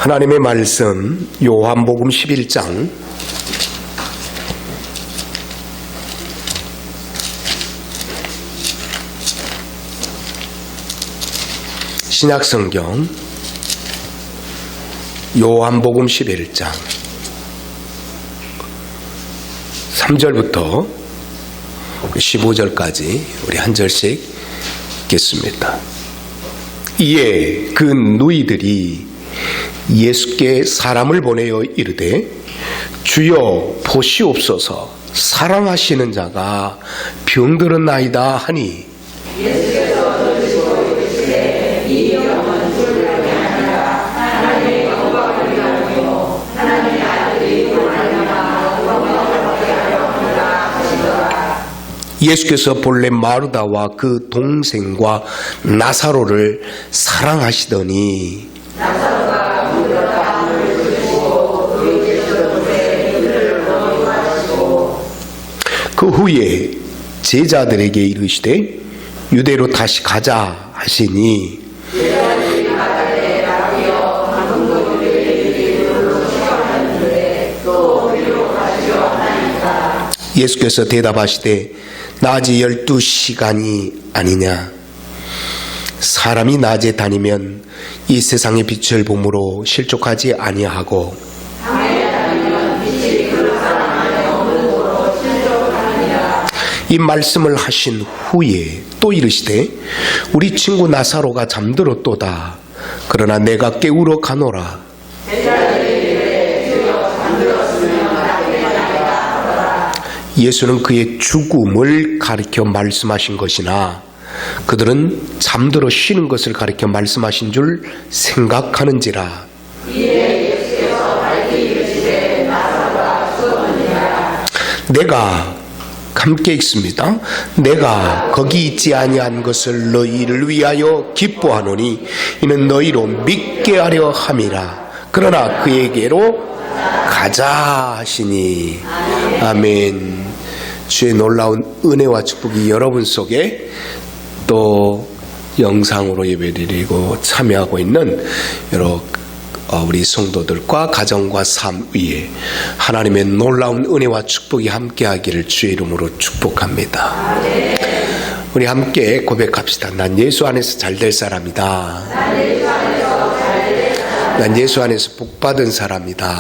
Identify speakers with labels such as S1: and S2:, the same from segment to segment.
S1: 하나님의 말씀 요한복음 11장 신약성경 요한복음 11장 3절부터 15절까지 우리 한 절씩 읽겠습니다. 이에 그 누이들이 예수께 사람을 보내어 이르되 주여 보시옵소서 사랑하시는 자가 병들었나이다 하니 예수께서 들으시고 이르시되 이 병은 죽으려 하느니라 하나님의 영광을 위하여 하나님의 아들이 돌아가나 영광을 받게 하려 함이라 하시더라. 예수께서 본래 마르다와 그 동생과 나사로를 사랑하시더니 나사로가 물러가 물을 주시고 그 계시던 곳에 이들을 거두하시고 그 후에 제자들에게 이르시되 유대로 다시 가자 하시니 제자들이 가자되 라비여 방금도 유대인들이 물로 시험하였는데 또 우리로 가시려 하나이까. 예수께서 대답하시되 낮이 12시간이 아니냐. 사람이 낮에 다니면 이 세상의 빛을 보므로 실족하지 아니하고 밤에 다니면 빛이 그 사람 안에 없는도로 실족하느니라. 이 말씀을 하신 후에 또 이르시되 우리 친구 나사로가 잠들었도다. 그러나 내가 깨우러 가노라. 예수는 그의 죽음을 가리켜 말씀하신 것이나 그들은 잠들어 쉬는 것을 가리켜 말씀하신 줄 생각하는지라. 이에 예수께서 밝히 이르시되 나사로가 죽었느니라. 내가 함께 읽습니다. 내가 거기 있지 아니한 것을 너희를 위하여 기뻐하노니 이는 너희로 믿게 하려 함이라. 그러나 그에게로 가자 하시니. 아멘. 주의 놀라운 은혜와 축복이 여러분 속에 또 영상으로 예배드리고 참여하고 있는 여러 우리 성도들과 가정과 삶 위에 하나님의 놀라운 은혜와 축복이 함께하기를 주의 이름으로 축복합니다. 우리 함께 고백합시다. 난 예수 안에서 잘될 사람이다. 난 예수 안에서 복받은 사람이다.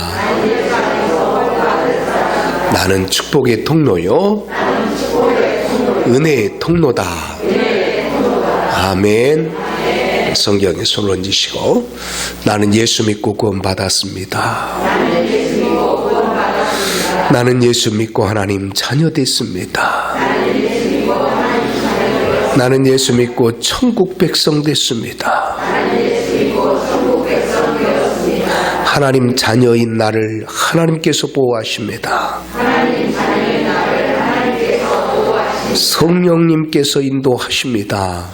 S1: 나는 축복의 통로요 은혜의 통로다. 아멘. 성경에 손을 얹으시고 나는 예수 믿고 구원받았습니다. 나는 예수 믿고 하나님 자녀 됐습니다. 나는 예수 믿고 천국 백성 됐습니다. 하나님 자녀인 나를 하나님께서 보호하십니다. 성령님께서 인도하십니다.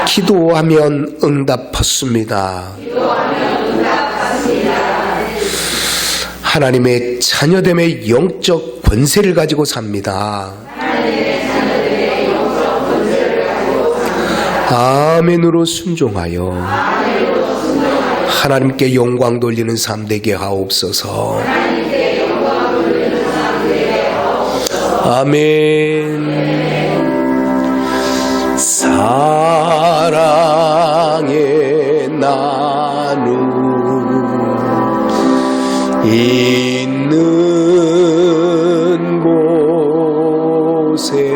S1: 기도하면 응답받습니다. 하나님의 자녀됨의 영적 권세를 가지고 삽니다. 아멘으로 순종하여 하나님께 영광 돌리는 삶 되게 하옵소서. 아멘. 사랑의 나눔 있는 곳에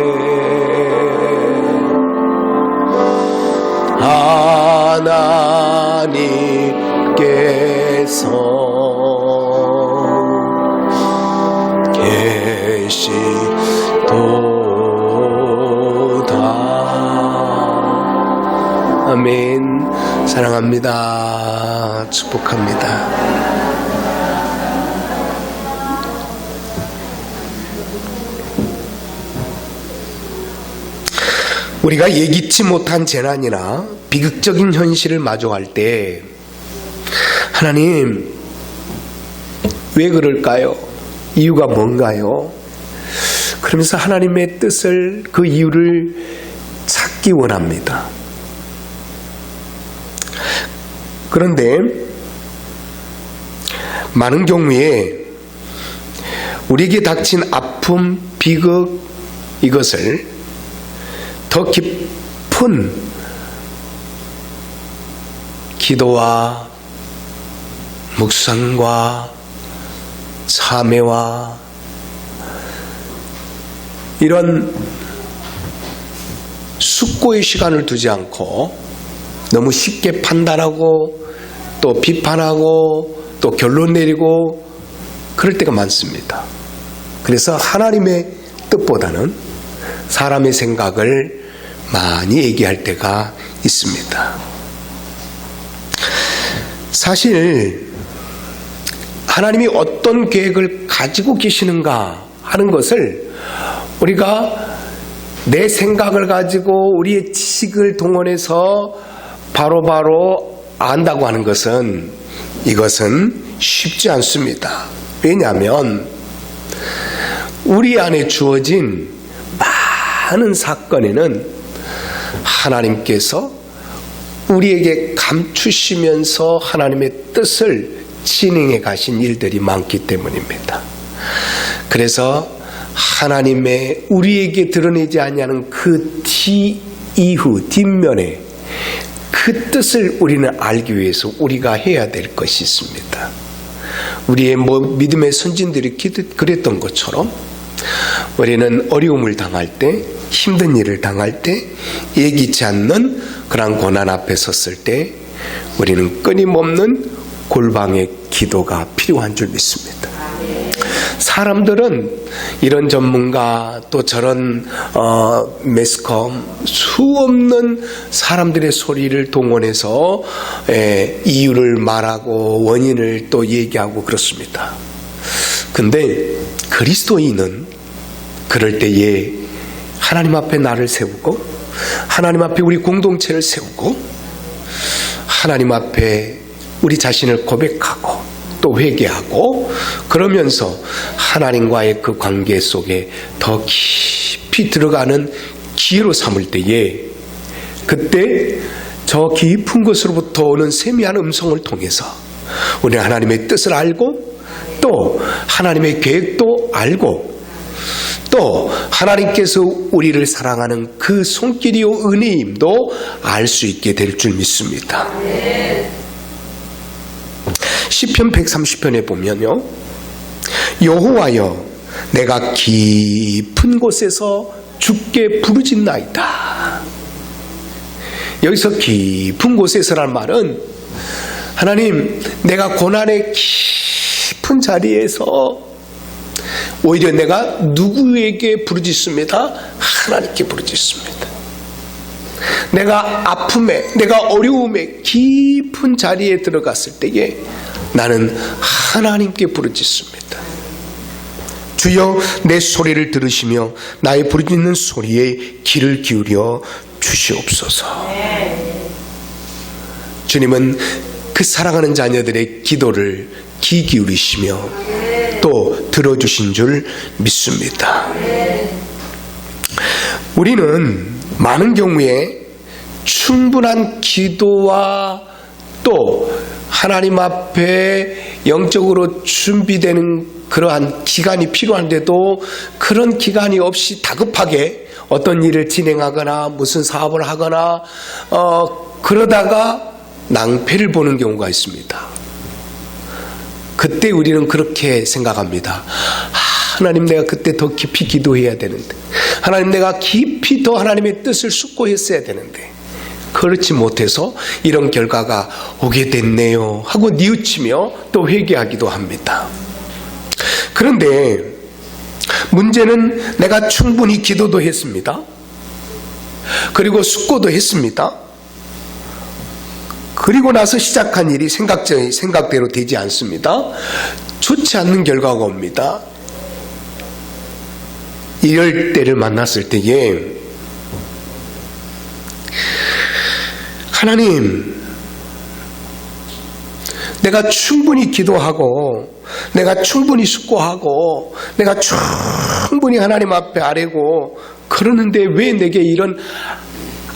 S1: 하나님께서 계시도다. 아멘. 사랑합니다. 축복합니다. 우리가 예기치 못한 재난이나 비극적인 현실을 마주할 때 하나님 왜 그럴까요? 이유가 뭔가요? 그러면서 하나님의 뜻을 그 이유를 찾기 원합니다. 그런데 많은 경우에 우리에게 닥친 아픔, 비극 이것을 더 깊은 기도와 묵상과 참회와 이런 숙고의 시간을 두지 않고 너무 쉽게 판단하고 또 비판하고 또 결론 내리고 그럴 때가 많습니다. 그래서 하나님의 뜻보다는 사람의 생각을 많이 얘기할 때가 있습니다. 사실 하나님이 어떤 계획을 가지고 계시는가 하는 것을 우리가 내 생각을 가지고 우리의 지식을 동원해서 바로바로 안다고 하는 것은 이것은 쉽지 않습니다. 왜냐하면 우리 안에 주어진 많은 사건에는 하나님께서 우리에게 감추시면서 하나님의 뜻을 진행해 가신 일들이 많기 때문입니다. 그래서 하나님의 우리에게 드러내지 아니하는 그 이후 뒷면에 그 뜻을 우리는 알기 위해서 우리가 해야 될 것이 있습니다. 우리의 믿음의 선진들이 그랬던 것처럼 우리는 어려움을 당할 때, 힘든 일을 당할 때, 예기치 않는 그런 고난 앞에 섰을 때 우리는 끊임없는 골방의 기도가 필요한 줄 믿습니다. 사람들은 이런 전문가 또 저런 매스컴 수없는 사람들의 소리를 동원해서 이유를 말하고 원인을 또 얘기하고 그렇습니다. 근데 그리스도인은 그럴 때에 하나님 앞에 나를 세우고 하나님 앞에 우리 공동체를 세우고 하나님 앞에 우리 자신을 고백하고 또 회개하고 그러면서 하나님과의 그 관계 속에 더 깊이 들어가는 기회로 삼을 때에 그때 저 깊은 곳으로부터 오는 세미한 음성을 통해서 우리는 하나님의 뜻을 알고 또 하나님의 계획도 알고 또 하나님께서 우리를 사랑하는 그 손길이요 은혜임도 알 수 있게 될 줄 믿습니다. 시편 130편에 보면요, 여호와여 내가 깊은 곳에서 주께 부르짖나이다. 여기서 깊은 곳에서란 말은 하나님 내가 고난의 깊은 자리에서 오히려 내가 누구에게 부르짖습니다? 하나님께 부르짖습니다. 내가 아픔에 내가 어려움에 깊은 자리에 들어갔을 때에 나는 하나님께 부르짖습니다. 주여 내 소리를 들으시며 나의 부르짖는 소리에 귀를 기울여 주시옵소서. 주님은 그 사랑하는 자녀들의 기도를 귀 기울이시며 또 들어주신 줄 믿습니다. 우리는 많은 경우에 충분한 기도와 또 하나님 앞에 영적으로 준비되는 그러한 기간이 필요한데도 그런 기간이 없이 다급하게 어떤 일을 진행하거나 무슨 사업을 하거나 그러다가 낭패를 보는 경우가 있습니다. 그때 우리는 그렇게 생각합니다. 하나님 내가 그때 더 깊이 기도해야 되는데, 하나님 내가 깊이 더 하나님의 뜻을 숙고했어야 되는데 그렇지 못해서 이런 결과가 오게 됐네요 하고 뉘우치며 또 회개하기도 합니다. 그런데 문제는 내가 충분히 기도도 했습니다. 그리고 숙고도 했습니다. 그리고 나서 시작한 일이 생각대로 되지 않습니다. 좋지 않는 결과가 옵니다. 이럴 때를 만났을 때에 하나님 내가 충분히 기도하고 내가 충분히 숙고하고 내가 충분히 하나님 앞에 아뢰고 그러는데 왜 내게 이런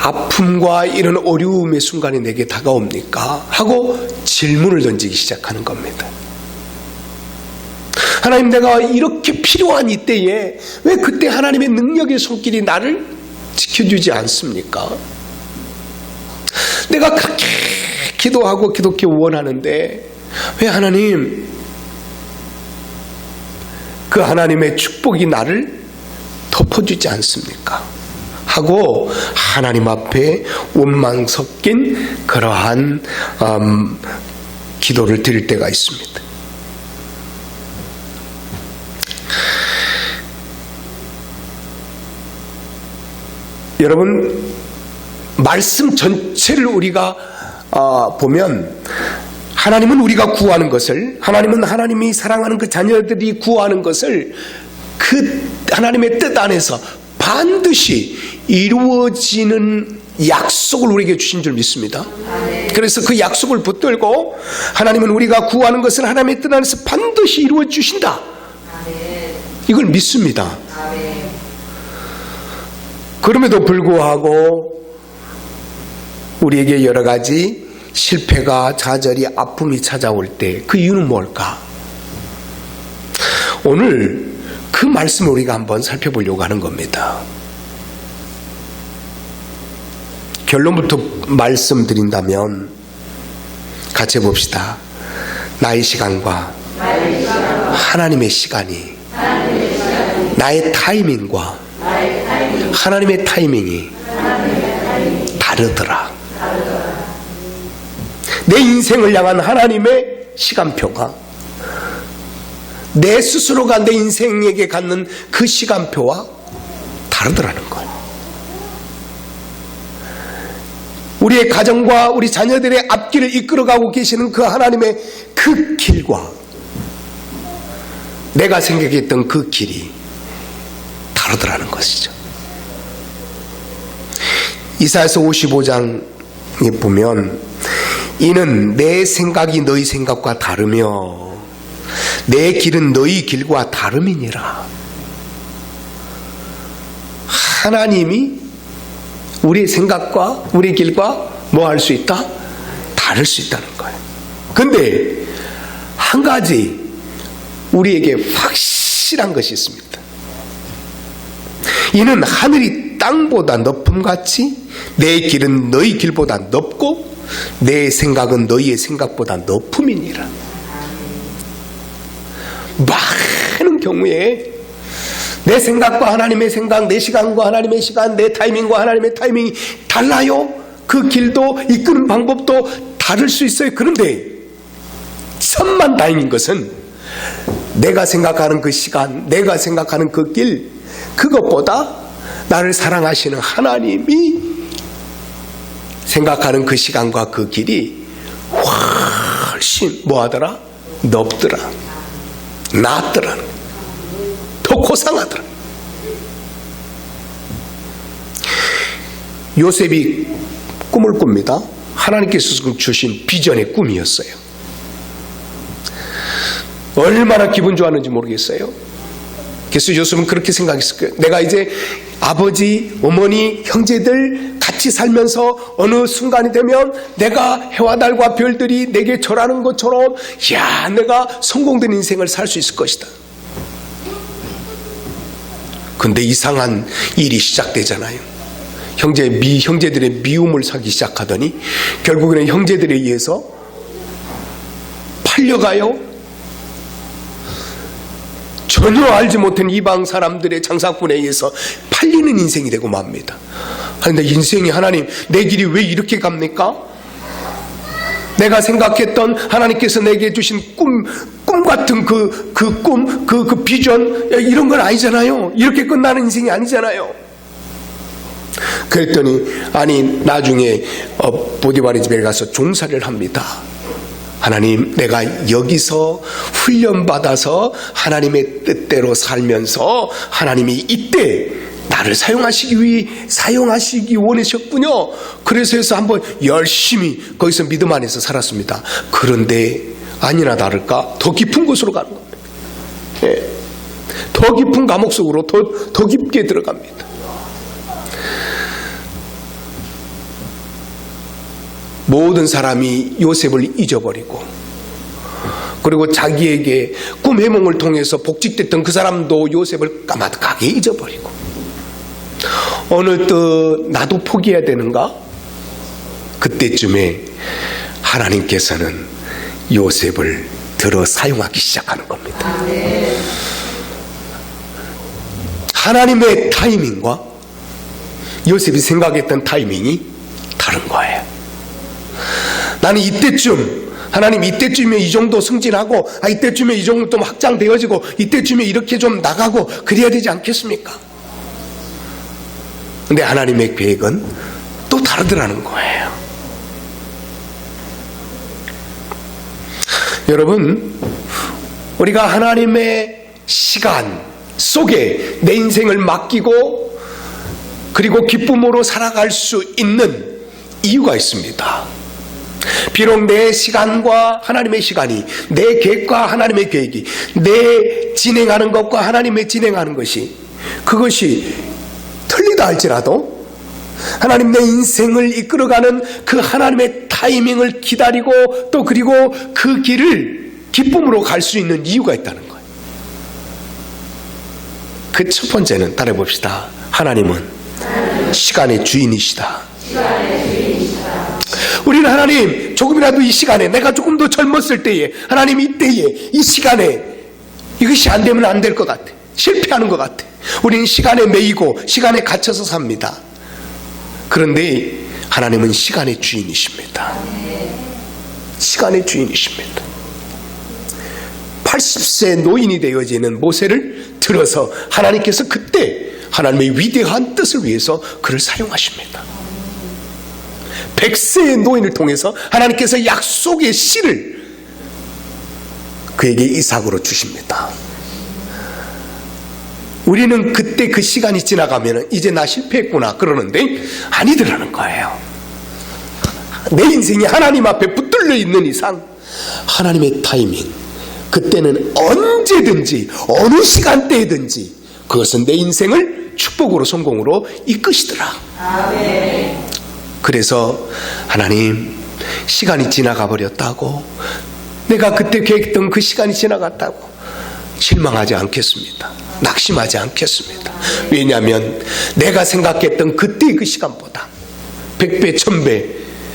S1: 아픔과 이런 어려움의 순간이 내게 다가옵니까? 하고 질문을 던지기 시작하는 겁니다. 하나님, 내가 이렇게 필요한 이때에 왜 그때 하나님의 능력의 손길이 나를 지켜주지 않습니까? 내가 그렇게 기도하고 기독교 원하는데 왜 하나님, 그 하나님의 축복이 나를 덮어주지 않습니까? 하고 하나님 앞에 원망 섞인 그러한 기도를 드릴 때가 있습니다. 여러분, 말씀 전체를 우리가 보면 하나님은 우리가 구하는 것을, 하나님은 하나님이 사랑하는 그 자녀들이 구하는 것을 그 하나님의 뜻 안에서 반드시 이루어지는 약속을 우리에게 주신 줄 믿습니다. 그래서 그 약속을 붙들고 하나님은 우리가 구하는 것을 하나님의 뜻 안에서 반드시 이루어 주신다, 이걸 믿습니다. 그럼에도 불구하고 우리에게 여러 가지 실패가, 좌절이, 아픔이 찾아올 때 그 이유는 뭘까? 오늘 그 말씀을 우리가 한번 살펴보려고 하는 겁니다. 결론부터 말씀드린다면 같이 해봅시다. 나의 시간과 하나님의 시간이, 나의 타이밍과 하나님의 타이밍이 다르더라. 내 인생을 향한 하나님의 시간표가 내 스스로가 내 인생에게 갖는 그 시간표와 다르더라는 거예요. 우리의 가정과 우리 자녀들의 앞길을 이끌어가고 계시는 그 하나님의 그 길과 내가 생각했던 그 길이 다르더라는 것이죠. 이사야서 55장에 보면 이는 내 생각이 너희 생각과 다르며 내 길은 너희 길과 다름이니라. 하나님이 우리의 생각과 우리의 길과 뭐 할 수 있다? 다를 수 있다는 거예요. 근데 한 가지 우리에게 확실한 것이 있습니다. 이는 하늘이 땅보다 높음같이 내 길은 너희 길보다 높고 내 생각은 너희의 생각보다 높음이니라. 많은 경우에 내 생각과 하나님의 생각, 내 시간과 하나님의 시간, 내 타이밍과 하나님의 타이밍이 달라요. 그 길도 이끄는 방법도 다를 수 있어요. 그런데 천만다행인 것은 내가 생각하는 그 시간, 내가 생각하는 그 길, 그것보다 나를 사랑하시는 하나님이 생각하는 그 시간과 그 길이 훨씬 뭐하더라? 높더라, 낫더라, 더 고상하더라. 요셉이 꿈을 꿉니다. 하나님께서 주신 비전의 꿈이었어요. 얼마나 기분 좋았는지 모르겠어요. 그래서 요셉은 그렇게 생각했을 거예요. 내가 이제 아버지, 어머니, 형제들 같이 살면서 어느 순간이 되면 내가 해와 달과 별들이 내게 절하는 것처럼 야, 내가 성공된 인생을 살 수 있을 것이다. 근데 이상한 일이 시작되잖아요. 형제들의 미움을 사기 시작하더니 결국에는 형제들에 의해서 팔려가요. 전혀 알지 못한 이방 사람들의 장사꾼에 의해서 팔리는 인생이 되고 맙니다. 그런데 인생이 하나님, 내 길이 왜 이렇게 갑니까? 내가 생각했던 하나님께서 내게 주신 꿈 같은 그 꿈, 그 비전, 이런 건 아니잖아요. 이렇게 끝나는 인생이 아니잖아요. 그랬더니 나중에 보디바리 집에 가서 종살이를 합니다. 하나님, 내가 여기서 훈련받아서 하나님의 뜻대로 살면서 하나님이 이때 나를 사용하시기 원하셨군요. 그래서 해서 한번 열심히 거기서 믿음 안에서 살았습니다. 그런데 아니나 다를까 더 깊은 곳으로 가는 겁니다. 예. 더 깊은 감옥 속으로 더 깊게 들어갑니다. 모든 사람이 요셉을 잊어버리고, 그리고 자기에게 꿈 해몽을 통해서 복직됐던 그 사람도 요셉을 까마득하게 잊어버리고, 어느덧 나도 포기해야 되는가? 그때쯤에 하나님께서는 요셉을 들어 사용하기 시작하는 겁니다. 하나님의 타이밍과 요셉이 생각했던 타이밍이 다른 거예요. 나는 이때쯤, 하나님 이때쯤에 이 정도 승진하고, 이때쯤에 이 정도 좀 확장되어지고, 이때쯤에 이렇게 좀 나가고 그래야 되지 않겠습니까? 근데 하나님의 계획은 또 다르더라는 거예요. 여러분, 우리가 하나님의 시간 속에 내 인생을 맡기고 그리고 기쁨으로 살아갈 수 있는 이유가 있습니다. 비록 내 시간과 하나님의 시간이, 내 계획과 하나님의 계획이, 내 진행하는 것과 하나님의 진행하는 것이, 그것이 틀리다 할지라도 하나님 내 인생을 이끌어가는 그 하나님의 타이밍을 기다리고, 또 그리고 그 길을 기쁨으로 갈 수 있는 이유가 있다는 거예요. 그 첫 번째는 따라해 봅시다. 하나님은 시간의 주인이시다. 우리는 하나님, 조금이라도 이 시간에, 내가 조금 더 젊었을 때에, 하나님 이때에, 이 시간에 이것이 안 되면 안 될 것 같아, 실패하는 것 같아. 우리는 시간에 매이고 시간에 갇혀서 삽니다. 그런데 하나님은 시간의 주인이십니다. 시간의 주인이십니다. 80세 노인이 되어지는 모세를 들어서 하나님께서 그때 하나님의 위대한 뜻을 위해서 그를 사용하십니다. 100세의 노인을 통해서 하나님께서 약속의 씨를 그에게 이삭으로 주십니다. 우리는 그때 그 시간이 지나가면 이제 나 실패했구나 그러는데 아니더라는 거예요. 내 인생이 하나님 앞에 붙들려 있는 이상 하나님의 타이밍, 그때는 언제든지 어느 시간대든지 그것은 내 인생을 축복으로 성공으로 이끄시더라. 그래서 하나님, 시간이 지나가 버렸다고, 내가 그때 계획했던 그 시간이 지나갔다고 실망하지 않겠습니다. 낙심하지 않겠습니다. 왜냐하면 내가 생각했던 그때의 그 시간보다 100배, 1000배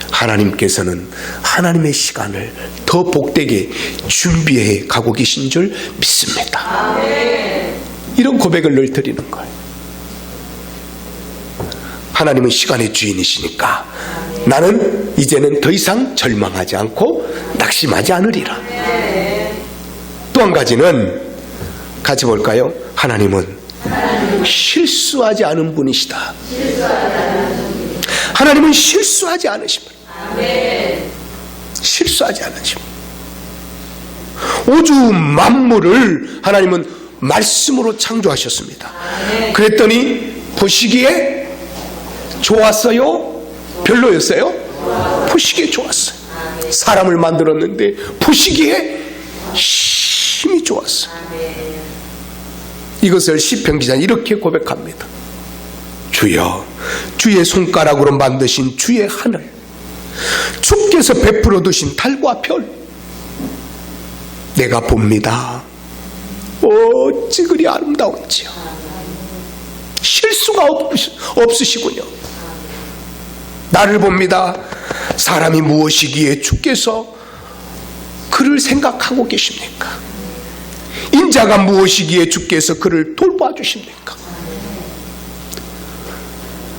S1: 하나님께서는 하나님의 시간을 더 복되게 준비해 가고 계신 줄 믿습니다. 이런 고백을 늘 드리는 거예요. 하나님은 시간의 주인이시니까 나는 이제는 더 이상 절망하지 않고 낙심하지 않으리라. 또 한 가지는 같이 볼까요? 하나님은 실수하지 않은 분이시다. 하나님은 실수하지 않으신 분. 실수하지 않으신 분. 우주 만물을 하나님은 말씀으로 창조하셨습니다. 그랬더니 보시기에 좋았어요? 별로였어요? 보시기에 좋았어요. 사람을 만들었는데 보시기에 힘이 좋았어요. 이것을 시편 기자는 이렇게 고백합니다. 주여, 주의 손가락으로 만드신 주의 하늘, 주께서 베풀어 두신 달과 별, 내가 봅니다. 어찌 그리 아름다운지요. 실수가 없으시군요. 나를 봅니다. 사람이 무엇이기에 주께서 그를 생각하고 계십니까? 인자가 무엇이기에 주께서 그를 돌봐주십니까?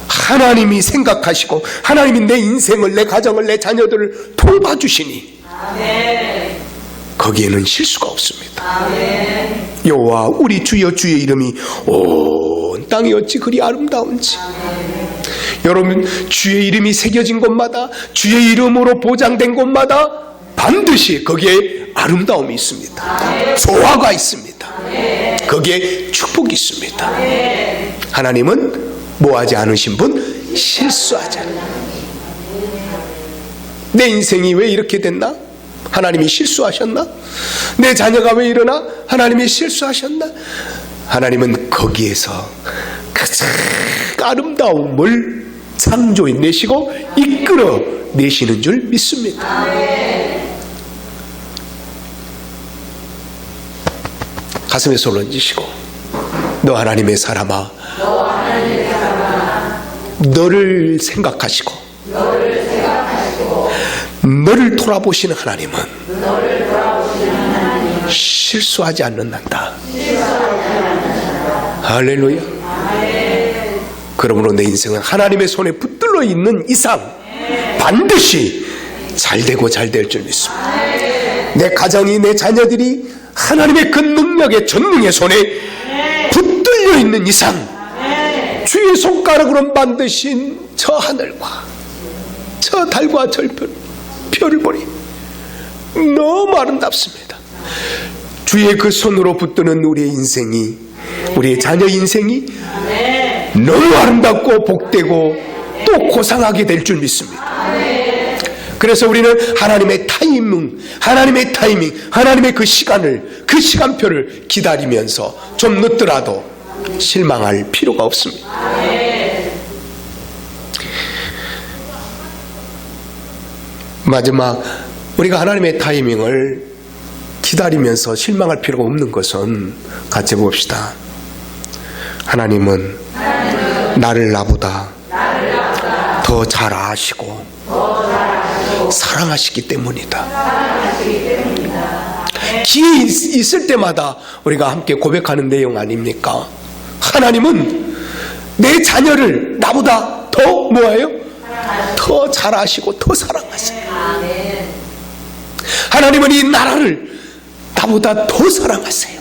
S1: 하나님이 생각하시고 하나님이 내 인생을, 내 가정을, 내 자녀들을 돌봐주시니 거기에는 실수가 없습니다. 여호와 우리 주여, 주의 이름이 온 땅이 어찌 그리 아름다운지. 여러분, 주의 이름이 새겨진 곳마다, 주의 이름으로 보장된 곳마다 반드시 거기에 아름다움이 있습니다. 조화가 있습니다. 거기에 축복이 있습니다. 하나님은 뭐하지 않으신 분? 실수하지 않는. 내 인생이 왜 이렇게 됐나? 하나님이 실수하셨나? 내 자녀가 왜 이러나? 하나님이 실수하셨나? 하나님은 거기에서 가장 아름다움을 창조해내시고 이끌어 내시는 줄 믿습니다. 가슴에 손 얹으시고, 너 하나님의 사람아, 너를 생각하시고 너를 돌아보시는 하나님은 실수하지 않는단다. 할렐루야. 그러므로 내 인생은 하나님의 손에 붙들려 있는 이상 반드시 잘되고 잘될 줄 믿습니다. 내 가정이, 내 자녀들이 하나님의 그 능력의 전능의 손에 붙들려 있는 이상 주의 손가락으로 만드신 저 하늘과 저 달과 별을 보니 너무 아름답습니다. 주의 그 손으로 붙드는 우리의 인생이, 우리의 자녀 인생이 너무 아름답고 복되고 또 고상하게 될 줄 믿습니다. 그래서 우리는 하나님의 타이밍, 하나님의 그 시간을, 그 시간표를 기다리면서 좀 늦더라도 실망할 필요가 없습니다. 마지막, 우리가 하나님의 타이밍을 기다리면서 실망할 필요가 없는 것은 같이 봅시다. 하나님은 나를 나보다 더 잘 아시고 사랑하시기 때문이다. 기회 있을 때마다 우리가 함께 고백하는 내용 아닙니까? 하나님은 내 자녀를 나보다 더 뭐예요? 더 잘 아시고 더 사랑하세요. 하나님은 이 나라를 나보다 더 사랑하세요.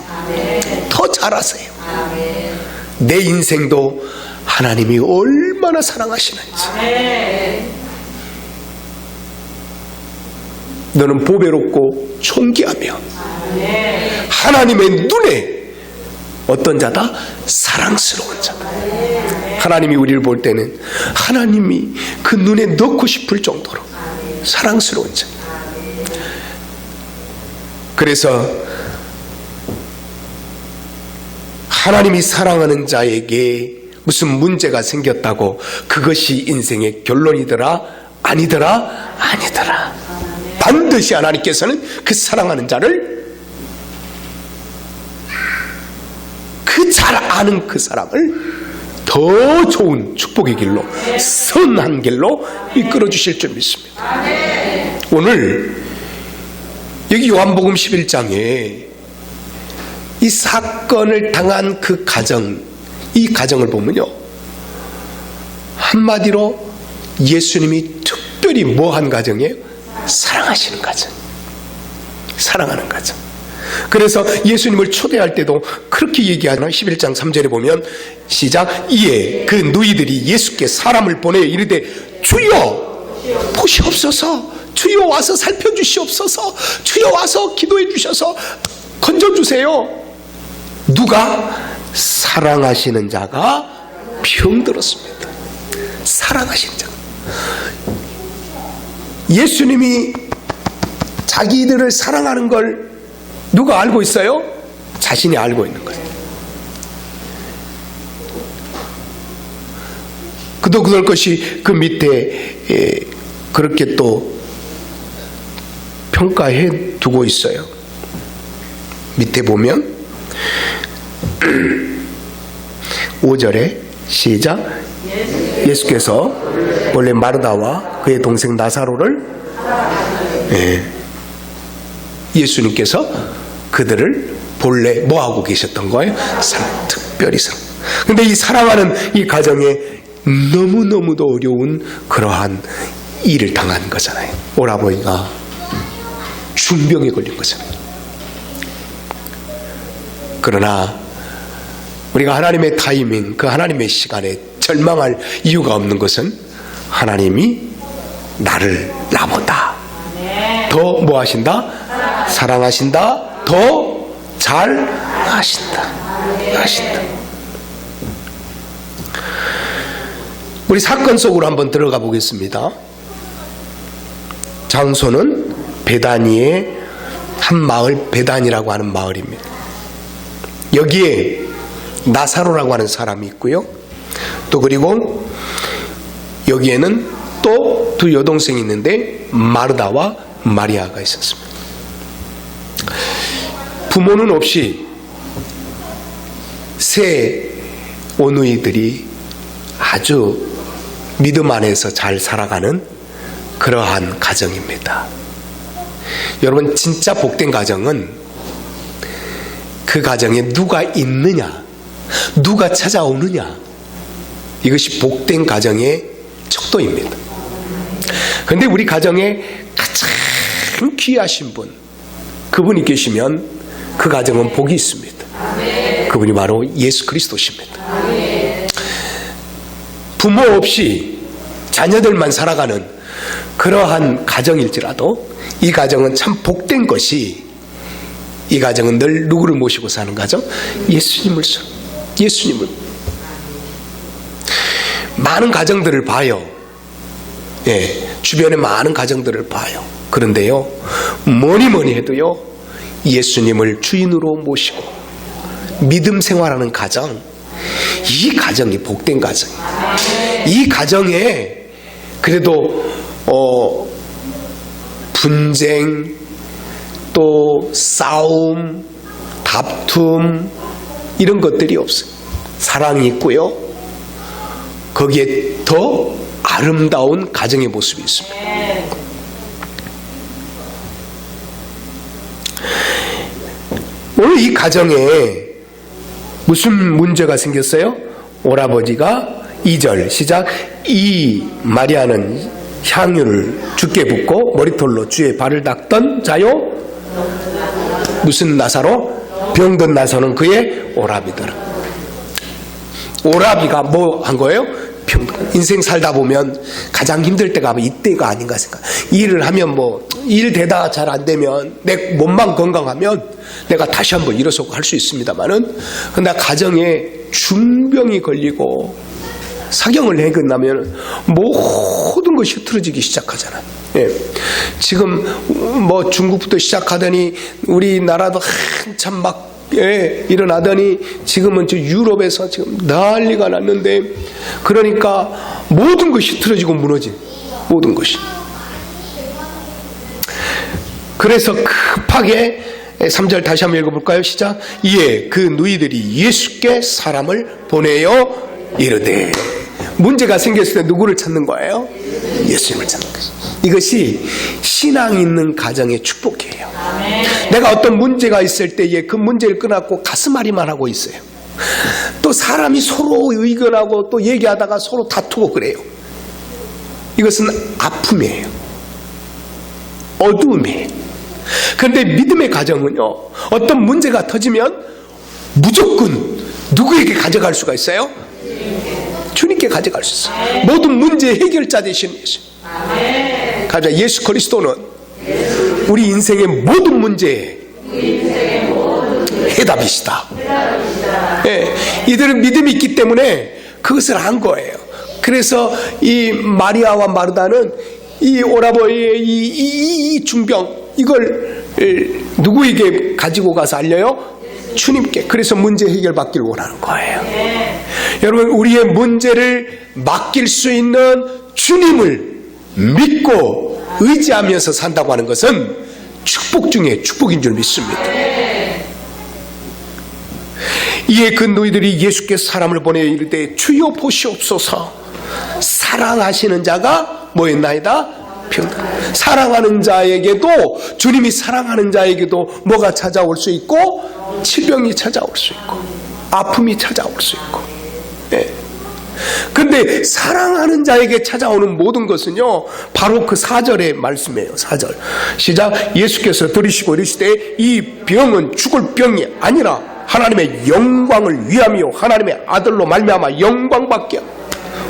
S1: 더 잘하세요. 내 인생도 하나님이 얼마나 사랑하시는지. 너는 보배롭고 존귀하며 하나님의 눈에 어떤 자다? 사랑스러운 자다. 하나님이 우리를 볼 때는 하나님이 그 눈에 넣고 싶을 정도로 사랑스러운 자. 그래서 하나님이 사랑하는 자에게 무슨 문제가 생겼다고 그것이 인생의 결론이더라? 아니더라? 아니더라. 반드시 하나님께서는 그 사랑하는 자를, 그 잘 아는 그 사람을 더 좋은 축복의 길로, 선한 길로 이끌어 주실 줄 믿습니다. 오늘 여기 요한복음 11장에 이 사건을 당한 그 가정, 이 가정을 보면요, 한마디로 예수님이 특별히 뭐한 가정이에요? 사랑하시는 가정, 사랑하는 가정. 그래서 예수님을 초대할 때도 그렇게 얘기하나? 11장 3절에 보면 시작. 이에 그 누이들이 예수께 사람을 보내 이르되 주여 보시옵소서, 주여 와서 살펴주시옵소서, 주여 와서 기도해 주셔서 건져주세요. 누가? 사랑하시는 자가 병들었습니다. 사랑하시는 자. 예수님이 자기들을 사랑하는 걸 누가 알고 있어요? 자신이 알고 있는 거예요. 그도 그럴 것이 그 밑에 그렇게 또 평가해 두고 있어요. 밑에 보면 5절에 시작. 예수께서 원래 마르다와 그의 동생 나사로를, 예수님께서 그들을 본래 뭐하고 계셨던 거예요? 특별히 사랑. 근데 이 사랑하는 이 가정에 너무너무도 어려운 그러한 일을 당한 거잖아요. 오라버니가 중병에 걸린 거잖아요. 그러나 우리가 하나님의 타이밍, 그 하나님의 시간에 절망할 이유가 없는 것은 하나님이 나를 나보다 더 뭐 하신다? 사랑하신다. 더 잘 하신다. 우리 사건 속으로 한번 들어가 보겠습니다. 장소는 베다니의 한 마을, 베다니라고 하는 마을입니다. 여기에 나사로라고 하는 사람이 있고요. 또 그리고 여기에는 또 두 여동생이 있는데 마르다와 마리아가 있었습니다. 부모는 없이 세 오누이들이 아주 믿음 안에서 잘 살아가는 그러한 가정입니다. 여러분, 진짜 복된 가정은 그 가정에 누가 있느냐, 누가 찾아오느냐, 이것이 복된 가정의 척도입니다. 그런데 우리 가정에 가장 귀하신 분, 그분이 계시면 그 가정은 복이 있습니다. 그분이 바로 예수 그리스도십니다. 부모 없이 자녀들만 살아가는 그러한 가정일지라도 이 가정은 참 복된 것이, 이 가정은 늘 누구를 모시고 사는 가정? 예수님을. 많은 가정들을 봐요. 주변에 많은 가정들을 봐요. 그런데요, 뭐니 해도요, 예수님을 주인으로 모시고 믿음 생활하는 가정, 이 가정이 복된 가정이에요. 이 가정에 그래도 분쟁, 또 싸움, 다툼, 이런 것들이 없어요. 사랑이 있고요, 거기에 더 아름다운 가정의 모습이 있습니다. 오늘 이 가정에 무슨 문제가 생겼어요? 오라버지가 2절 시작, 이 마리아는 향유를 주께 붓고 머리털로 주의 발을 닦던 자요. 무슨 나사로? 병든 나사로는 그의 오라비더라. 오라비가 뭐 한 거예요? 인생 살다 보면 가장 힘들 때가 이때가 아닌가 생각. 일을 하면 일 되다가 잘 안 되면, 내 몸만 건강하면 내가 다시 한번 일어서고 할 수 있습니다만은, 근데 가정에 중병이 걸리고 사경을 해 끝나면 모든 것이 흐트러지기 시작하잖아요. 지금 중국부터 시작하더니 우리나라도 한참 막 일어나더니 지금은 저 유럽에서 지금 난리가 났는데, 그러니까 모든 것이 흐트러지고 무너진, 모든 것이. 그래서 급하게 3절 다시 한번 읽어볼까요? 시작. 이에 그 누이들이 예수께 사람을 보내어 이르되. 문제가 생겼을 때 누구를 찾는 거예요? 예수님을 찾는 거예요. 이것이 신앙 있는 가정의 축복이에요. 내가 어떤 문제가 있을 때에 그 문제를 끊고 가슴앓이만 하고 있어요. 또 사람이 서로 의견하고 또 얘기하다가 서로 다투고 그래요. 이것은 아픔이에요. 어두움이에요. 그런데 믿음의 가정은요, 어떤 문제가 터지면 무조건 누구에게 가져갈 수가 있어요? 주님께 가져갈 수 있어요. 모든 문제 해결자 되신 예수. 가자. 예수 그리스도는 우리 인생의 모든 문제에 해답이시다. 이들은 믿음이 있기 때문에 그것을 한 거예요. 그래서 이 마리아와 마르다는 이 오라버니의 이 중병, 이걸 누구에게 가지고 가서 알려요? 주님께. 그래서 문제 해결받기를 원하는 거예요. 여러분, 우리의 문제를 맡길 수 있는 주님을 믿고 의지하면서 산다고 하는 것은 축복 중에 축복인 줄 믿습니다. 이에 그 너희들이 예수께 사람을 보내어 이르되 주여 보시옵소서. 사랑하시는 자가 뭐였나이다? 사랑하는 자에게도, 주님이 사랑하는 자에게도 뭐가 찾아올 수 있고, 질병이 찾아올 수 있고, 아픔이 찾아올 수 있고. 근데 사랑하는 자에게 찾아오는 모든 것은요, 바로 그 4절의 말씀이에요. 4절 시작. 예수께서 들으시고 이르시되 이 병은 죽을 병이 아니라 하나님의 영광을 위하며 하나님의 아들로 말미암아 영광받게.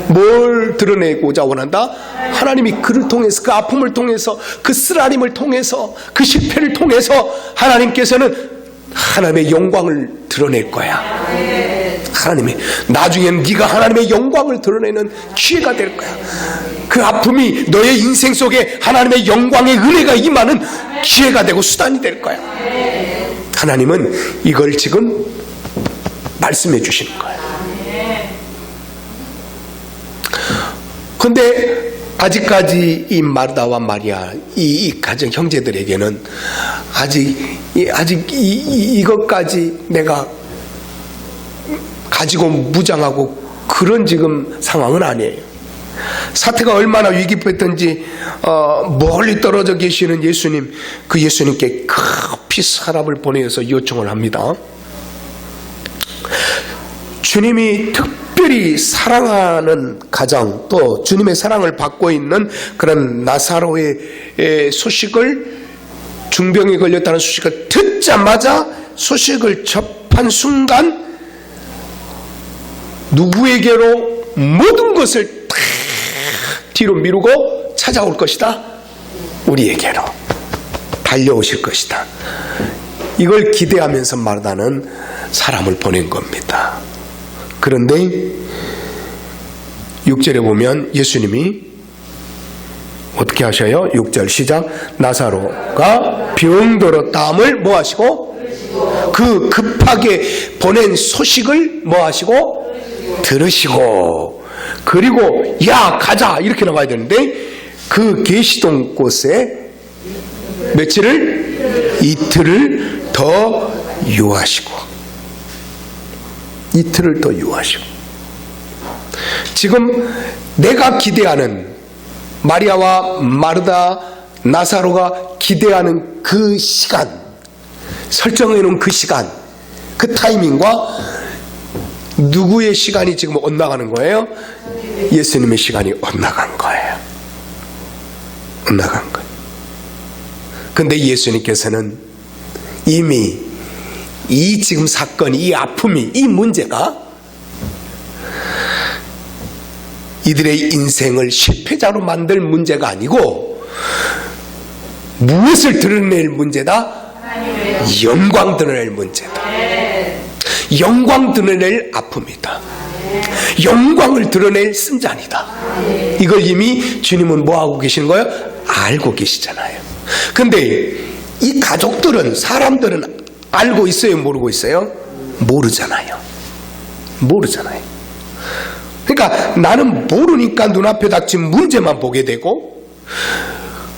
S1: 뭘 드러내고자 원한다? 하나님이 그를 통해서, 그 아픔을 통해서, 그 쓰라림을 통해서, 그 실패를 통해서 하나님께서는 하나님의 영광을 드러낼 거야. 하나님의, 나중에는 네가 하나님의 영광을 드러내는 기회가 될 거야. 그 아픔이 너의 인생 속에 하나님의 영광의 은혜가 임하는 기회가 되고 수단이 될 거야. 하나님은 이걸 지금 말씀해 주시는 거예요. 그런데 아직까지 이 마르다와 마리아 이 가정 형제들에게는 아직 이것까지 내가 가지고 무장하고 그런 지금 상황은 아니에요. 사태가 얼마나 위급했던지 멀리 떨어져 계시는 예수님, 그 예수님께 급히 사람을 보내서 요청을 합니다. 주님이 특별히 사랑하는 가정, 또 주님의 사랑을 받고 있는 그런 나사로의 소식을, 중병에 걸렸다는 소식을 듣자마자 소식을 접한 순간 누구에게로 모든 것을 다 뒤로 미루고 찾아올 것이다. 우리에게로 달려오실 것이다. 이걸 기대하면서 마르다는 사람을 보낸 겁니다. 그런데 6절에 보면 예수님이 어떻게 하셔요? 6절 시작. 나사로가 병들었다함을 뭐 하시고? 그 급하게 보낸 소식을 뭐 하시고? 들으시고, 그리고 야 가자 이렇게 나와야 되는데 그 계시던 곳에 이틀을 더 유하시고, 이틀을 더 유하시고. 지금 내가 기대하는, 마리아와 마르다, 나사로가 기대하는 그 시간, 설정해 놓은 그 시간, 그 타이밍과 누구의 시간이 지금 엇나가는 거예요? 예수님의 시간이 엇나간 거예요. 엇나간 거예요. 근데 예수님께서는 이미 이 지금 사건이, 이 아픔이, 이 문제가 이들의 인생을 실패자로 만들 문제가 아니고 무엇을 드러낼 문제다? 영광 드러낼 문제다. 영광 드러낼 아픔이다. 영광을 드러낼 승잔이다. 이걸 이미 주님은 뭐하고 계시는 거예요? 알고 계시잖아요. 근데 이 가족들은, 사람들은 알고 있어요? 모르고 있어요? 모르잖아요. 모르잖아요. 그러니까 나는 모르니까 눈앞에 닥친 문제만 보게 되고,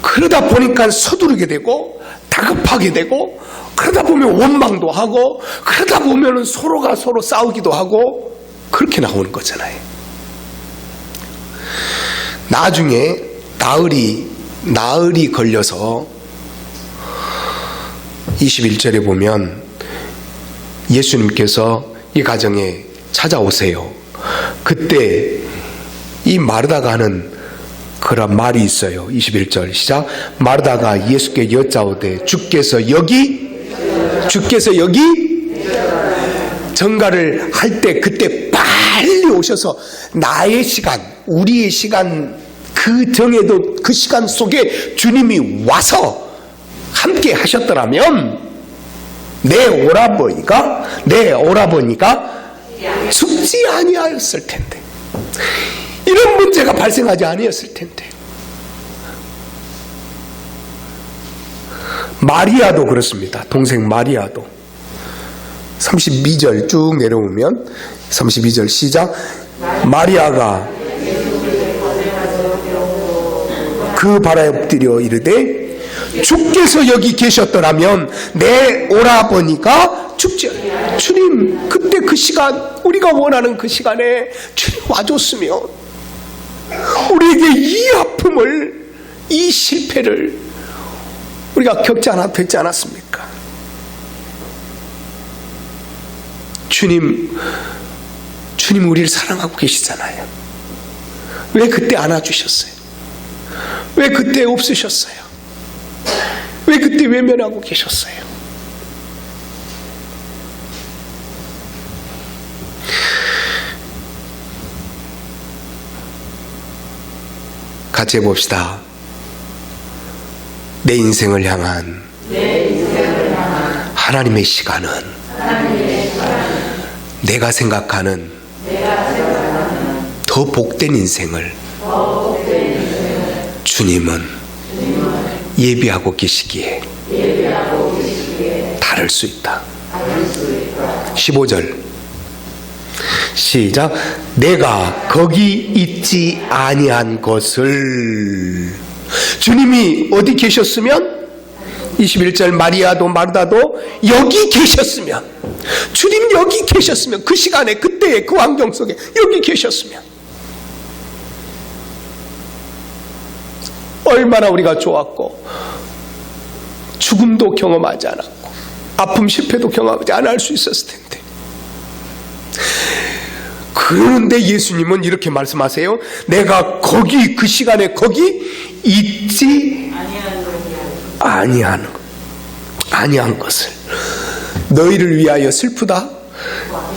S1: 그러다 보니까 서두르게 되고 다급하게 되고, 그러다 보면 원망도 하고, 그러다 보면 서로가 서로 싸우기도 하고, 그렇게 나오는 거잖아요. 나중에 나흘이 걸려서 21절에 보면 예수님께서 이 가정에 찾아오세요. 그때 이 마르다가 하는 그런 말이 있어요. 21절 시작. 마르다가 예수께 여짜오되 주께서 여기 전가를 할 때 그때 빨리 오셔서 나의 시간, 우리의 시간, 그 정해도 그 시간 속에 주님이 와서 함께 하셨더라면 내 오라버니가 죽지 아니하였을 텐데, 이런 문제가 발생하지 아니었을 텐데. 마리아도 그렇습니다. 동생 마리아도 32절 쭉 내려오면 32절 시작. 마리아가 그 발에 엎드려 이르되 주께서 여기 계셨더라면 내 오라버니가 죽지 않아요. 주님, 그때 그 시간, 우리가 원하는 그 시간에 주님 와줬으면 우리에게 이 아픔을, 이 실패를 우리가 겪지 않아도 됐지 않았습니까? 주님 우리를 사랑하고 계시잖아요. 왜 그때 안아주셨어요? 왜 그때 없으셨어요? 왜 그때 외면하고 계셨어요? 같이 해봅시다. 내 인생을 향한 하나님의 시간은 내가 생각하는 더 복된 인생을 주님은 예비하고 계시기에 다를 수 있다. 15절 시작. 내가 거기 있지 아니한 것을. 주님이 어디 계셨으면 21절 마리아도 마르다도 여기 계셨으면, 주님 여기 계셨으면, 그 시간에 그때의 그 환경 속에 여기 계셨으면 얼마나 우리가 좋았고 죽음도 경험하지 않았고 아픔 실패도 경험하지 않을 수 있었을 텐데. 그런데 예수님은 이렇게 말씀하세요. 내가 거기 그 시간에 거기 있지 아니한 것을 너희를 위하여 슬프다,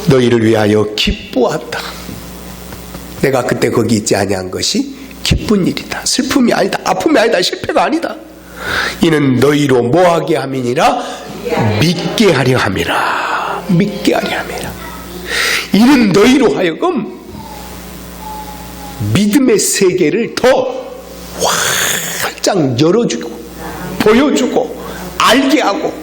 S1: 너희를 위하여 기뻐한다. 내가 그때 거기 있지 아니한 것이 기쁜 일이다. 슬픔이 아니다, 아픔이 아니다, 실패가 아니다. 이는 너희로 뭐하게 함이니라? 믿게 하려 함이라. 믿게 하려 함이라. 이는 너희로 하여금 믿음의 세계를 더 활짝 열어주고 보여주고 알게 하고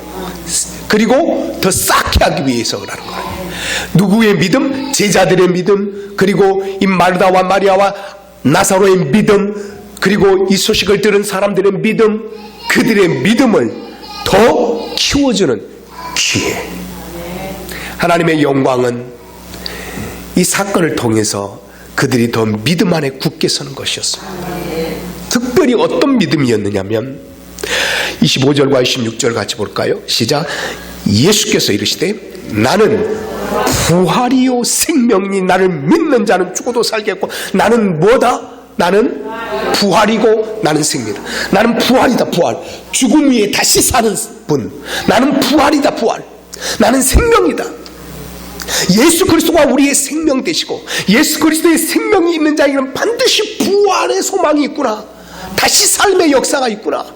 S1: 그리고 더 쌓게 하기 위해서 그러는 거예요. 누구의 믿음? 제자들의 믿음, 그리고 이 마르다와 마리아와 나사로의 믿음, 그리고 이 소식을 들은 사람들의 믿음, 그들의 믿음을 더 키워주는 기회. 하나님의 영광은 이 사건을 통해서 그들이 더 믿음 안에 굳게 서는 것이었습니다. 특별히 어떤 믿음이었느냐면 25절과 26절 같이 볼까요? 시작. 예수께서 이르시되 나는 부활이요 생명이, 나를 믿는 자는 죽어도 살겠고. 나는 뭐다? 나는 부활이고 나는 생명이다. 나는 부활이다. 부활. 죽음 위에 다시 사는 분. 나는 부활이다. 부활. 나는 생명이다. 예수 그리스도가 우리의 생명 되시고 예수 그리스도의 생명이 있는 자에게는 반드시 부활의 소망이 있구나. 다시 삶의 역사가 있구나.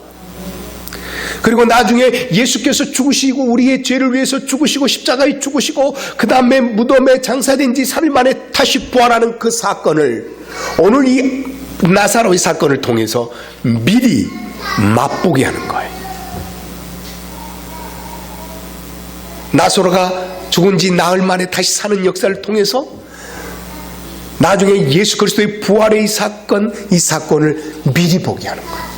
S1: 그리고 나중에 예수께서 죽으시고 우리의 죄를 위해서 죽으시고 십자가에 죽으시고 그 다음에 무덤에 장사된 지 3일 만에 다시 부활하는 그 사건을 오늘 이 나사로의 사건을 통해서 미리 맛보게 하는 거예요. 나사로가 죽은 지 나흘 만에 다시 사는 역사를 통해서 나중에 예수 그리스도의 부활의 이 사건을 미리 보게 하는 거예요.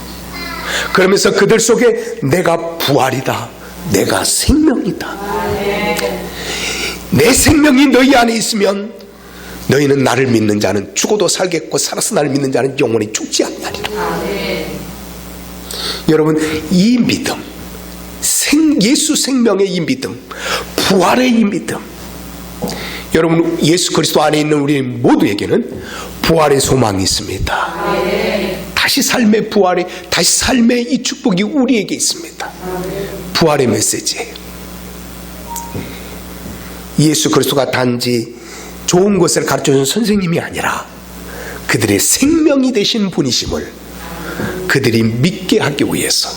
S1: 그러면서 그들 속에 내가 부활이다, 내가 생명이다, 내 생명이 너희 안에 있으면 너희는 나를 믿는 자는 죽어도 살겠고 살아서 나를 믿는 자는 영원히 죽지 않나리라. 여러분, 이 믿음, 예수 생명의 이 믿음, 부활의 이 믿음, 여러분 예수 그리스도 안에 있는 우리 모두에게는 부활의 소망이 있습니다. 다시 삶의 부활이, 다시 삶의 이 축복이 우리에게 있습니다. 부활의 메시지예요. 예수 그리스도가 단지 좋은 것을 가르쳐준 선생님이 아니라 그들의 생명이 되신 분이심을 그들이 믿게 하기 위해서,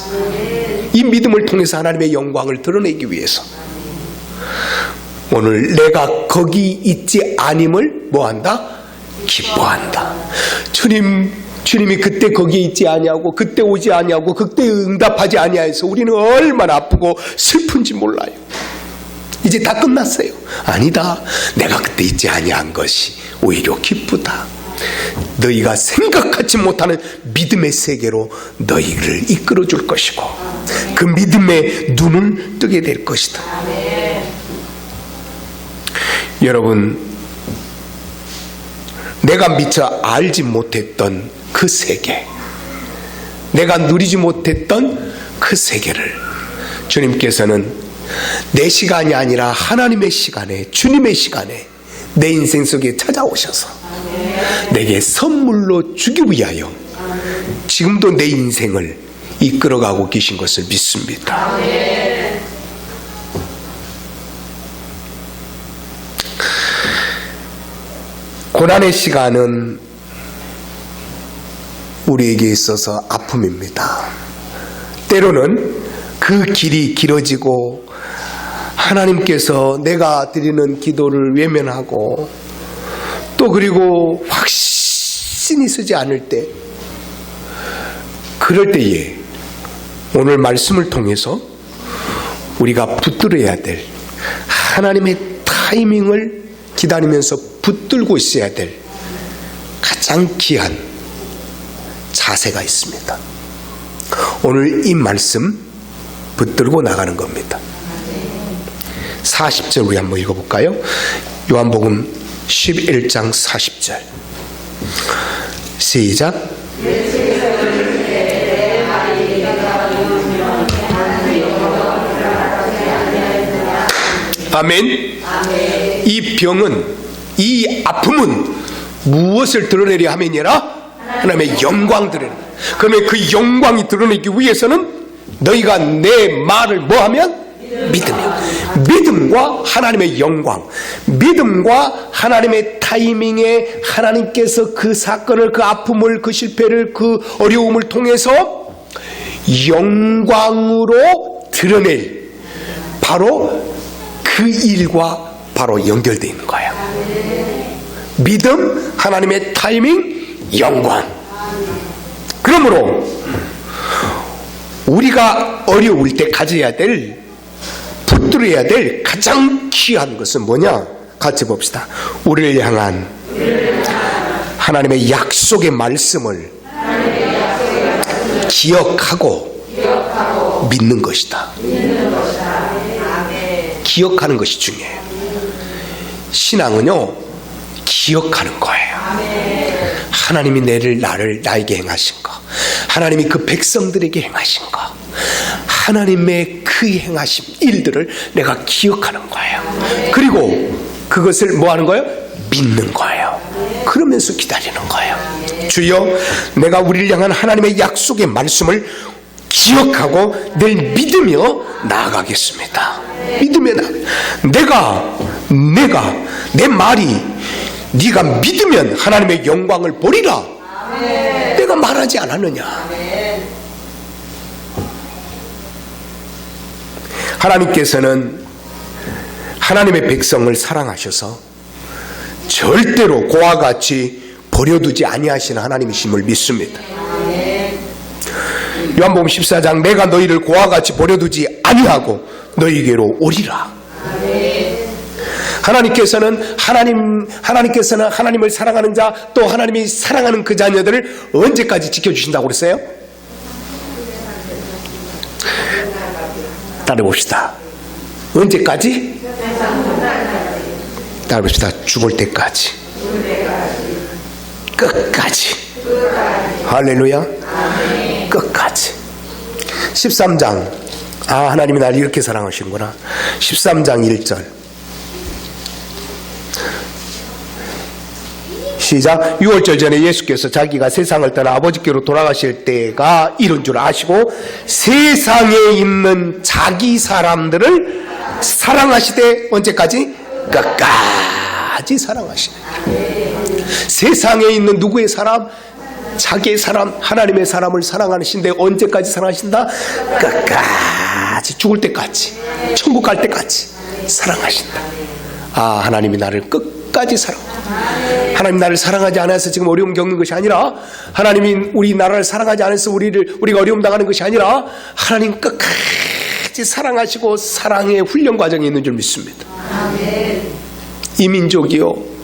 S1: 이 믿음을 통해서 하나님의 영광을 드러내기 위해서 오늘 내가 거기 있지 아님을 뭐한다? 기뻐한다. 주님이 그때 거기에 있지 아니하고 그때 오지 아니하고 그때 응답하지 아니하여서 우리는 얼마나 아프고 슬픈지 몰라요. 이제 다 끝났어요. 아니다. 내가 그때 있지 아니한 것이 오히려 기쁘다. 너희가 생각하지 못하는 믿음의 세계로 너희를 이끌어 줄 것이고 그 믿음의 눈을 뜨게 될 것이다. 여러분, 내가 미처 알지 못했던 그 세계, 내가 누리지 못했던 그 세계를 주님께서는 내 시간이 아니라 하나님의 시간에, 주님의 시간에 내 인생 속에 찾아오셔서 내게 선물로 주기 위하여 지금도 내 인생을 이끌어가고 계신 것을 믿습니다. 고난의 시간은 우리에게 있어서 아픔입니다. 때로는 그 길이 길어지고 하나님께서 내가 드리는 기도를 외면하고 또 그리고 확신이 서지 않을 때, 그럴 때에 오늘 말씀을 통해서 우리가 붙들어야 될, 하나님의 타이밍을 기다리면서 붙들고 있어야 될 가장 귀한 자세가 있습니다. 오늘 이 말씀 붙들고 나가는 겁니다. 40절 우리 한번 읽어볼까요? 요한복음 11장 40절 시작. 아멘. 이 병은, 이 아픔은 무엇을 드러내려 함이니라? 하나님의 영광 드러내. 그러면 그 영광이 드러내기 위해서는 너희가 내 말을 뭐하면? 믿으면. 믿음과 하나님의 영광, 믿음과 하나님의 타이밍에 하나님께서 그 사건을, 그 아픔을, 그 실패를, 그 어려움을 통해서 영광으로 드러낼 바로 그 일과 바로 연결되어 있는 거예요. 믿음, 하나님의 타이밍, 영광. 그러므로 우리가 어려울 때 가져야 될, 붙들어야 될 가장 귀한 것은 뭐냐? 같이 봅시다. 우리를 향한 하나님의 약속의 말씀을 기억하고 믿는 것이다. 기억하는 것이 중요해요. 신앙은요, 기억하는 거예요. 하나님이 나에게 행하신 거, 하나님이 그 백성들에게 행하신 거, 하나님의 그 행하신 일들을 내가 기억하는 거예요. 그리고 그것을 뭐 하는 거예요? 믿는 거예요. 그러면서 기다리는 거예요. 주여, 내가 우리를 향한 하나님의 약속의 말씀을 기억하고 늘 믿으며 나아가겠습니다. 믿으며 내 말이 네가 믿으면 하나님의 영광을 보리라. 내가 말하지 않았느냐? 하나님께서는 하나님의 백성을 사랑하셔서 절대로 고와 같이 버려두지 아니하시는 하나님이심을 믿습니다. 요한복음 14장 내가 너희를 고와 같이 버려두지 아니하고 너희에게로 오리라. 하나님께서는 하나님을 사랑하는 자, 또 하나님이 사랑하는 그 자녀들을 언제까지 지켜주신다고 그랬어요? 따라봅시다. 언제까지? 따라봅시다. 죽을 때까지. 끝까지. 할렐루야. 끝까지. 13장. 하나님이 나를 이렇게 사랑하시는구나. 13장 1절. 시작. 6월절 전에 예수께서 자기가 세상을 떠나 아버지께로 돌아가실 때가 이런 줄 아시고 세상에 있는 자기 사람들을 사랑하시되 언제까지? 끝까지 사랑하시네. 세상에 있는 누구의 사람? 자기의 사람, 하나님의 사람을 사랑하시는데 언제까지 사랑하신다? 끝까지, 죽을 때까지, 천국 갈 때까지 사랑하신다. 하나님이 나를 끝까지 사랑합니다. 하나님 나를 사랑하지 않아서 지금 어려움 겪는 것이 아니라, 하나님이 우리 나라를 사랑하지 않아서 우리가 어려움 당하는 것이 아니라, 하나님 끝까지 사랑하시고 사랑의 훈련 과정이 있는 줄 믿습니다. 이 민족이요,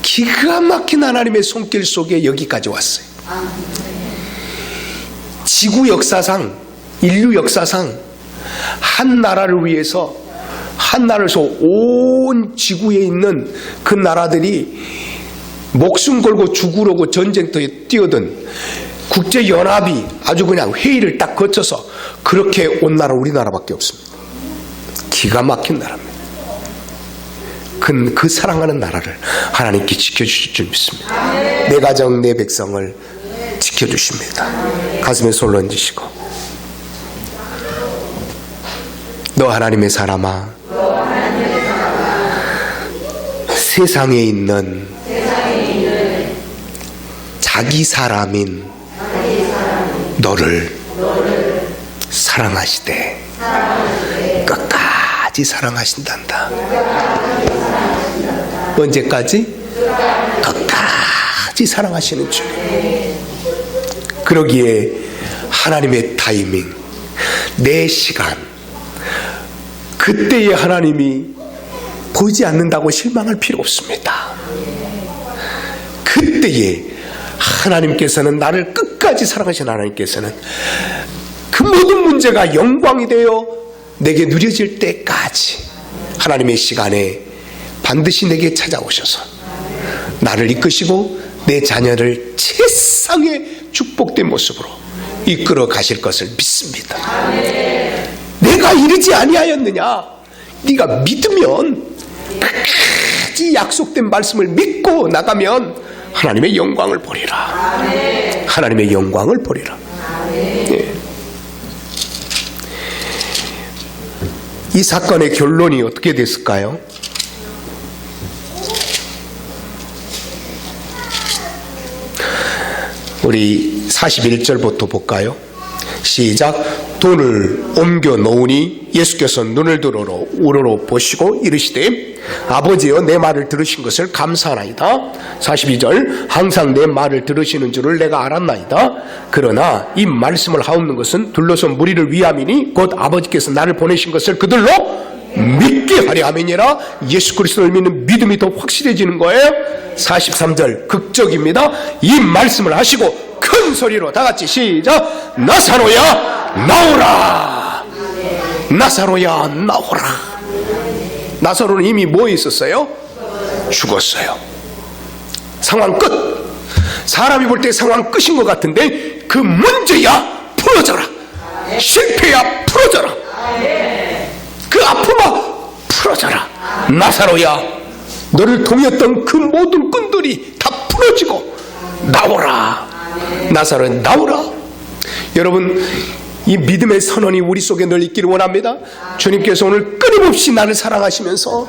S1: 기가 막힌 하나님의 손길 속에 여기까지 왔어요. 지구 역사상, 인류 역사상 한 나라를 위해서, 한 나라에서 온 지구에 있는 그 나라들이 목숨 걸고 죽으려고 전쟁터에 뛰어든 국제연합이 아주 그냥 회의를 딱 거쳐서 그렇게 온 나라 우리나라밖에 없습니다. 기가 막힌 나라입니다. 그 사랑하는 나라를 하나님께 지켜주실 줄 믿습니다. 내 가정, 내 백성을 지켜주십니다. 가슴에 손을 얹으시고, 너 하나님의 사람아, 세상에 있는 자기 사람인 너를 사랑하시되 끝까지 사랑하신단다. 언제까지? 끝까지 사랑하시는 줄. 그러기에 하나님의 타이밍, 내 시간, 그때의 하나님이 보이지 않는다고 실망할 필요 없습니다. 그때 그때에 하나님께서는 나를 끝까지 사랑하신 하나님께서는 그 모든 문제가 영광이 되어 내게 누려질 때까지 하나님의 시간에 반드시 내게 찾아오셔서 나를 이끄시고 내 자녀를 최상의 축복된 모습으로 이끌어 가실 것을 믿습니다. 내가 이르지 아니하였느냐? 네가 믿으면 끝까지 약속된 말씀을 믿고 나가면 하나님의 영광을 보리라. 하나님의 영광을 보리라. 예. 이 사건의 결론이 어떻게 됐을까요? 우리 41절부터 볼까요? 시작. 돈을 옮겨 놓으니 예수께서 눈을 들어 우러러 보시고 이르시되 아버지여 내 말을 들으신 것을 감사하나이다. 42절. 항상 내 말을 들으시는 줄을 내가 알았나이다. 그러나 이 말씀을 하옵는 것은 둘러서 무리를 위함이니 곧 아버지께서 나를 보내신 것을 그들로 믿게 하려 함이니라. 예수 그리스도를 믿는 믿음이 더 확실해지는 거예요. 43절 극적입니다. 이 말씀을 하시고 큰 소리로 다 같이 시작. 나사로야 나오라. 나사로야 나오라. 나사로는 이미 뭐에 있었어요? 죽었어요. 상황 끝. 사람이 볼 때 상황 끝인 것 같은데 그 문제야 풀어져라. 실패야 풀어져라. 그 아픔아 풀어져라. 나사로야 너를 동였던 그 모든 끈들이 다 풀어지고 나오라. 나사로야 나오라. 여러분 이 믿음의 선언이 우리 속에 늘 있기를 원합니다. 주님께서 오늘 끊임없이 나를 사랑하시면서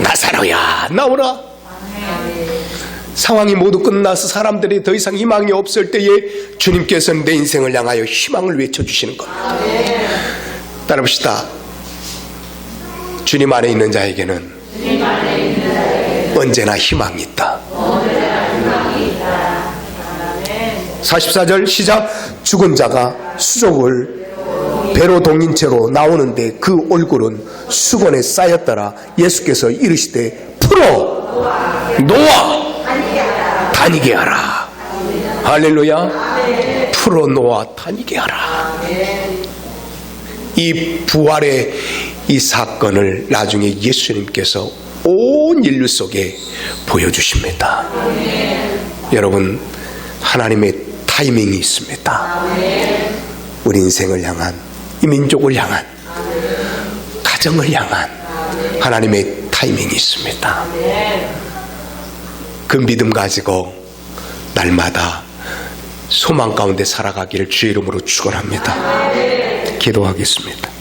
S1: 나사로야 나오라. 상황이 모두 끝나서 사람들이 더 이상 희망이 없을 때에 주님께서는 내 인생을 향하여 희망을 외쳐주시는 겁니다. 따라봅시다. 주님 안에 있는 자에게는 언제나 희망이 있다. 44절 시작. 죽은 자가 수족을 배로 동인 채로 나오는데 그 얼굴은 수건에 쌓였더라. 예수께서 이르시되 풀어 놓아 다니게 하라. 할렐루야. 풀어 놓아 다니게 하라. 이 부활의 이 사건을 나중에 예수님께서 온 인류 속에 보여주십니다. 여러분 하나님의 타이밍이 있습니다. 우리 인생을 향한, 이 민족을 향한, 가정을 향한 하나님의 타이밍이 있습니다. 그 믿음 가지고 날마다 소망 가운데 살아가기를 주의 이름으로 축원합니다. 기도하겠습니다.